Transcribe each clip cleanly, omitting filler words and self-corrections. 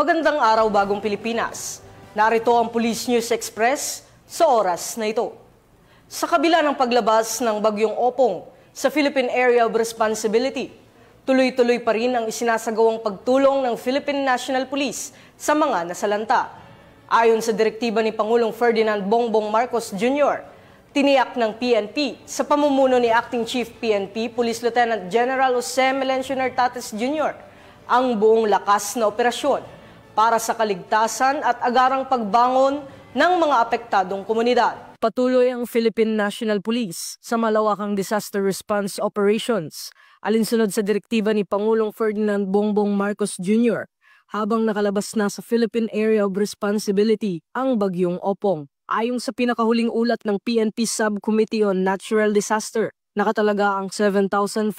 Magandang araw bagong Pilipinas. Narito ang Police News Express sa oras na ito. Sa kabila ng paglabas ng bagyong Opong sa Philippine Area of Responsibility, tuloy-tuloy pa rin ang isinasagawang pagtulong ng Philippine National Police sa mga nasalanta. Ayon sa direktiba ni Pangulong Ferdinand Bongbong Marcos Jr., tiniyak ng PNP sa pamumuno ni Acting Chief PNP Police Lieutenant General Jose Melencio Nartates Jr. ang buong lakas na operasyon para sa kaligtasan at agarang pagbangon ng mga apektadong komunidad. Patuloy ang Philippine National Police sa malawakang disaster response operations alinsunod sa direktiba ni Pangulong Ferdinand Bongbong Marcos Jr. habang nakalabas na sa Philippine Area of Responsibility ang bagyong Opong. Ayon sa pinakahuling ulat ng PNP Subcommittee on Natural Disaster, nakatalaga ang 7,554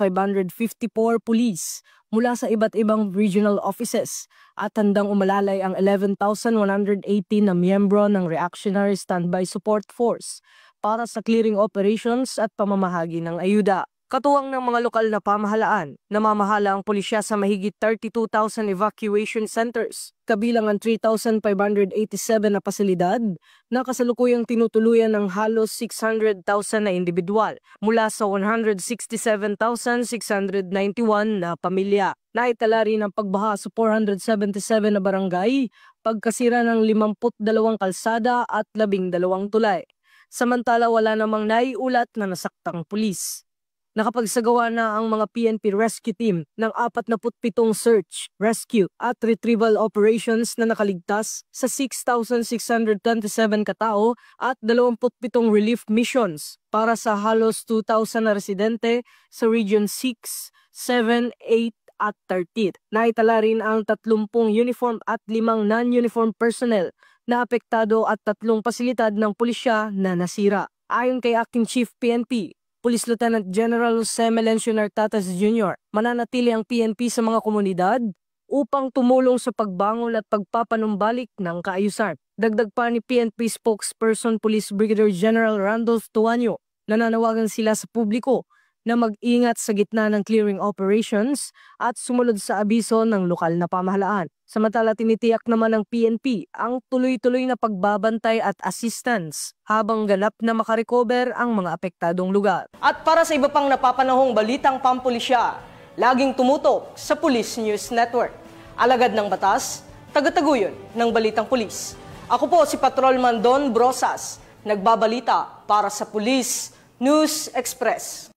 police mula sa iba't ibang regional offices at handang umalalay ang 11,118 na miyembro ng Reactionary Standby Support Force para sa clearing operations at pamamahagi ng ayuda. Katuwang ng mga lokal na pamahalaan, namamahala ang pulisya sa mahigit 32,000 evacuation centers, kabilang ang 3,587 na pasilidad na kasalukuyang tinutuluyan ng halos 600,000 na individual mula sa 167,691 na pamilya. Naitala rin ang pagbaha sa 477 na barangay, pagkasira ng 52 kalsada at 12 tulay. Samantala wala namang naiulat na nasaktang pulis. Nakapagsagawa na ang mga PNP Rescue Team ng 47 search, rescue at retrieval operations na nakaligtas sa 6,627 katao at 27 relief missions para sa halos 2,000 na residente sa Region 6, 7, 8 at 13. Naitala rin ang 30 uniform at 5 non-uniform personnel na apektado at 3 pasilidad ng pulisya na nasira. Ayon kay Acting Chief PNP, Police Lieutenant General Jose Melencio Nartates Jr., mananatili ang PNP sa mga komunidad upang tumulong sa pagbangon at pagpapanumbalik ng kaayusan. Dagdag pa ni PNP spokesperson Police Brigadier General Randolph Tuanyo, nananawagan sila sa publiko na mag-ingat sa gitna ng clearing operations at sumunod sa abiso ng lokal na pamahalaan. Samantala tinitiyak naman ng PNP ang tuloy-tuloy na pagbabantay at assistance habang ganap na makarecover ang mga apektadong lugar. At para sa iba pang napapanahong balitang pampulisya, laging tumutok sa Police News Network. Alagad ng batas, tagataguyod ng balitang pulis. Ako po si Patrolman Don Brosas, nagbabalita para sa Police News Express.